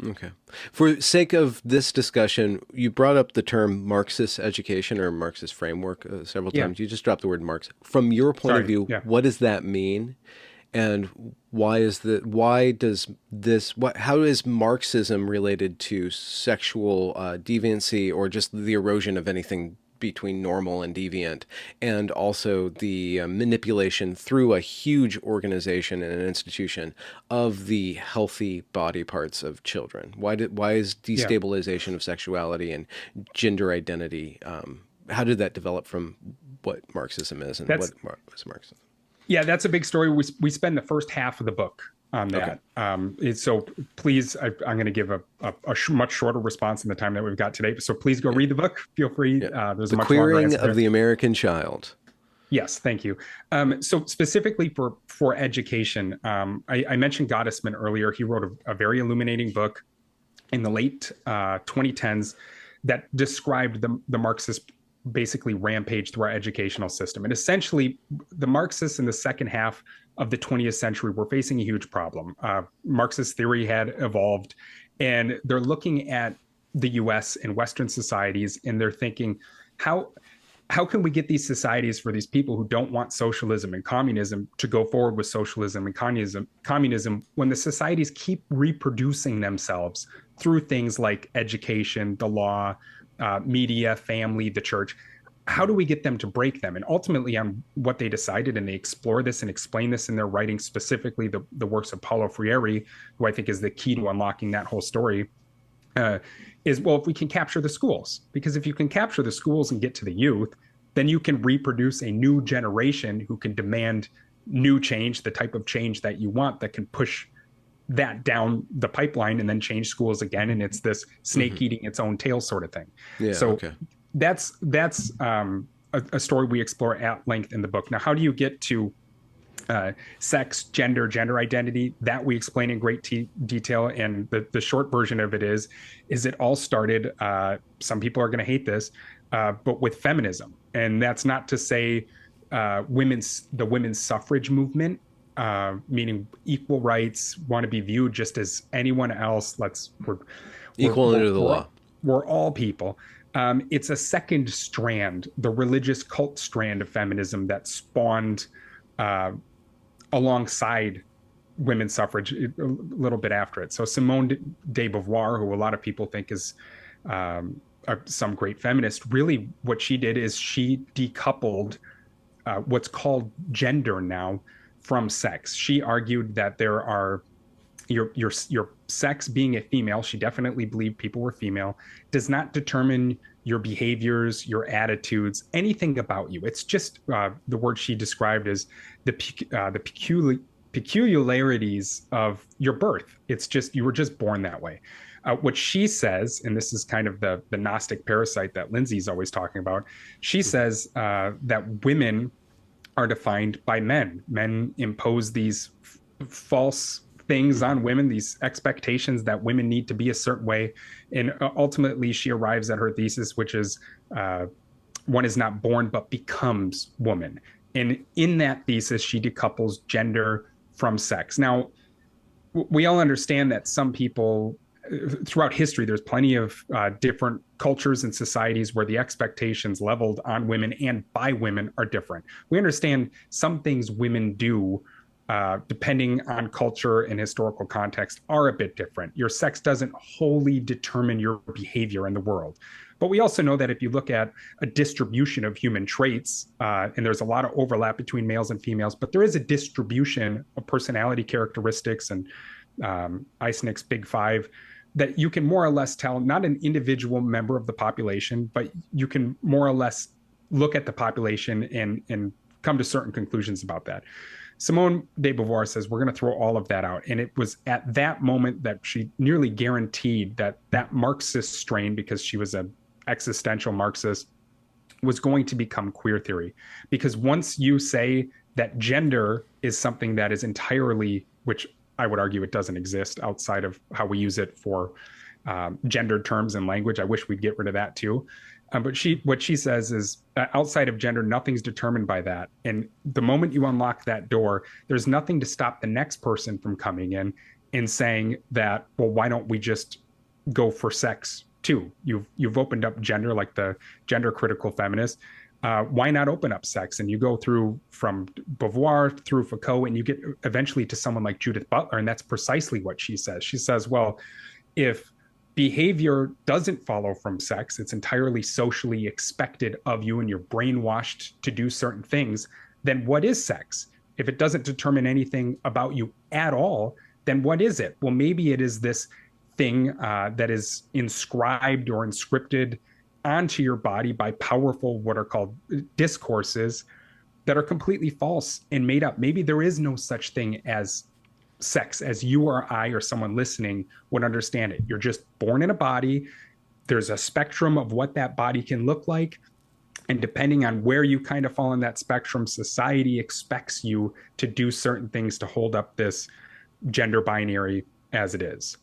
Okay. For sake of this discussion, you brought up the term Marxist education or Marxist framework several Yeah, times. You just dropped the word Marx. From your point of sorry. view, Yeah. what does that mean? And why does this, how is Marxism related to sexual deviancy or just the erosion of anything between normal and deviant, and also the manipulation through a huge organization and an institution of the healthy body parts of children? Why is Yeah. destabilization of sexuality and gender identity? How did that develop from what Marxism is and That's what was Marxism? Yeah, that's a big story. We spend the first half of the book on Okay. that. So please, I'm going to give a much shorter response in the time that we've got today. So please go Yeah. read the book. Feel free. Yeah. There's a The much longer queering answer of there. the American child. Yes, thank you. So specifically for education, I mentioned Gottesman earlier. He wrote a very illuminating book in the late 2010s that described the Marxist basically rampage through our educational system. And essentially, the Marxists in the second half of the 20th century were facing a huge problem. Marxist theory had evolved, and they're looking at the US and Western societies, and they're thinking, how how can we get these societies for these people who don't want socialism and communism to go forward with socialism and communism when the societies keep reproducing themselves through things like education, the law, media, family, the church? How do we get them to break them? And ultimately, on what they decided, and they explore this and explain this in their writing, specifically the works of Paulo Freire, who I think is the key to unlocking that whole story, uh, is, well, if we can capture the schools, because if you can capture the schools and get to the youth, then you can reproduce a new generation who can demand new change, the type of change that you want, that can push that down the pipeline and then change schools again. And it's this snake Hmm. eating its own tail sort of thing. Yeah. So Okay. that's a story we explore at length in the book. Now, how do you get to sex, gender identity? That we explain in great detail. And the short version of it is it all started, some people are going to hate this, but with feminism. And that's not to say the women's suffrage movement, meaning equal rights, want to be viewed just as anyone else. We're, Equal we're, under the we're, law. we're all people. It's a second strand, the religious cult strand of feminism that spawned uh, alongside women's suffrage a little bit after it. So Simone de Beauvoir, who a lot of people think is some great feminist, really what she did is she decoupled what's called gender now from sex. She argued that there are your sex, being a female, she definitely believed people were female, does not determine your behaviors, your attitudes, anything about you. It's just the word she described as the peculiarities of your birth. It's just you were just born that way. What she says, and this is kind of the Gnostic parasite that Lindsay's always talking about, she Hmm. says that women are defined by men. Men impose these false things Hmm. on women, these expectations that women need to be a certain way. And ultimately, she arrives at her thesis, which is one is not born but becomes woman. And in that thesis, she decouples gender from sex. Now, we all understand that some people throughout history, there's plenty of different cultures and societies where the expectations leveled on women and by women are different. We understand some things women do, depending on culture and historical context, are a bit different. Your sex doesn't wholly determine your behavior in the world. But we also know that if you look at a distribution of human traits, and there's a lot of overlap between males and females, but there is a distribution of personality characteristics and Eysenck's Big Five that you can more or less tell, not an individual member of the population, but you can more or less look at the population and come to certain conclusions about that. Simone de Beauvoir says we're going to throw all of that out. And it was at that moment that she nearly guaranteed that that Marxist strain, because she was an existential Marxist, was going to become queer theory. Because once you say that gender is something that is entirely, which I would argue it doesn't exist outside of how we use it for gendered terms and language. I wish we'd get rid of that too. But what she says is outside of gender, nothing's determined by that. And the moment you unlock that door, there's nothing to stop the next person from coming in in saying that, well, why don't we just go for sex too? You've opened up gender, like the gender critical feminist. Why not open up sex? And you go through from Beauvoir through Foucault, and you get eventually to someone like Judith Butler, and that's precisely what she says. She says, well, if behavior doesn't follow from sex, it's entirely socially expected of you, and you're brainwashed to do certain things, then what is sex? If it doesn't determine anything about you at all, then what is it? Well, maybe it is this thing that is inscribed or inscripted onto your body by powerful, what are called discourses that are completely false and made up. Maybe there is no such thing as sex as you or I or someone listening would understand it. You're just born in a body. There's a spectrum of what that body can look like. And depending on where you kind of fall in that spectrum, society expects you to do certain things to hold up this gender binary as it is.